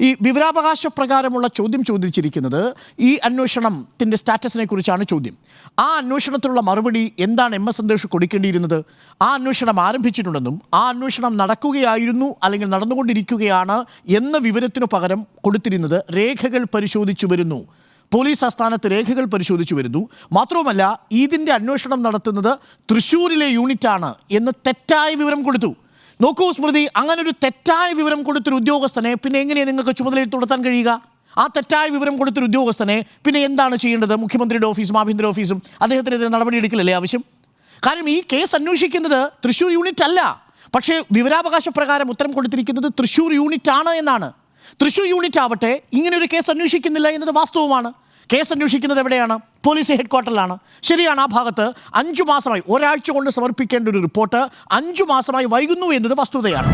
ഈ വിവരാവകാശ പ്രകാരമുള്ള ചോദ്യം ചോദിച്ചിരിക്കുന്നത് ഈ അന്വേഷണത്തിൻ്റെ സ്റ്റാറ്റസിനെ കുറിച്ചാണ് ചോദ്യം. ആ അന്വേഷണത്തിലുള്ള മറുപടി എന്താണ് സന്ദേശ് കൊടുക്കേണ്ടിയിരുന്നത്? ആ അന്വേഷണം ആരംഭിച്ചിട്ടുണ്ടെന്നും ആ അന്വേഷണം നടക്കുകയായിരുന്നു അല്ലെങ്കിൽ നടന്നുകൊണ്ടിരിക്കുകയാണ് എന്ന വിവരത്തിനു പകരം കൊടുത്തിരുന്നത് രേഖകൾ പരിശോധിച്ചു വരുന്നു, പോലീസ് ആസ്ഥാനത്ത് രേഖകൾ പരിശോധിച്ചു വരുന്നു, മാത്രവുമല്ല ഇതിൻ്റെ അന്വേഷണം നടത്തുന്നത് തൃശ്ശൂരിലെ യൂണിറ്റാണ് എന്ന് തെറ്റായ വിവരം കൊടുത്തു. നോക്കൂ സ്മൃതി, അങ്ങനെ ഒരു തെറ്റായ വിവരം കൊടുത്തൊരു ഉദ്യോഗസ്ഥനെ പിന്നെ എങ്ങനെയാണ് നിങ്ങൾക്ക് ചുമതലയിൽ തുടർത്താൻ കഴിയുക? ആ തെറ്റായ വിവരം കൊടുത്തൊരു ഉദ്യോഗസ്ഥനെ പിന്നെ എന്താണ് ചെയ്യേണ്ടത്? മുഖ്യമന്ത്രിയുടെ ഓഫീസും ആഭ്യന്തര ഓഫീസും അദ്ദേഹത്തിനെതിരെ നടപടിയെടുക്കലല്ലേ ആവശ്യം? കാരണം ഈ കേസ് അന്വേഷിക്കുന്നത് തൃശ്ശൂർ യൂണിറ്റ് അല്ല, പക്ഷേ വിവരാവകാശ പ്രകാരം ഉത്തരം കൊടുത്തിരിക്കുന്നത് തൃശ്ശൂർ യൂണിറ്റ് ആണ് എന്നാണ്. തൃശ്ശൂർ യൂണിറ്റ് ആവട്ടെ ഇങ്ങനെ ഒരു കേസ് അന്വേഷിക്കുന്നില്ല എന്നത് വാസ്തവമാണ്. കേസ് അന്വേഷിക്കുന്നത് എവിടെയാണ്? പോലീസ് ഹെഡ്ക്വാർട്ടറിലാണ്. ശരിയാണ്, ആ ഭാഗത്ത് 5 മാസമായി, ഒരാഴ്ച കൊണ്ട് സമർപ്പിക്കേണ്ട ഒരു റിപ്പോർട്ട് 5 മാസമായി വൈകുന്നു എന്നത് വസ്തുതയാണ്.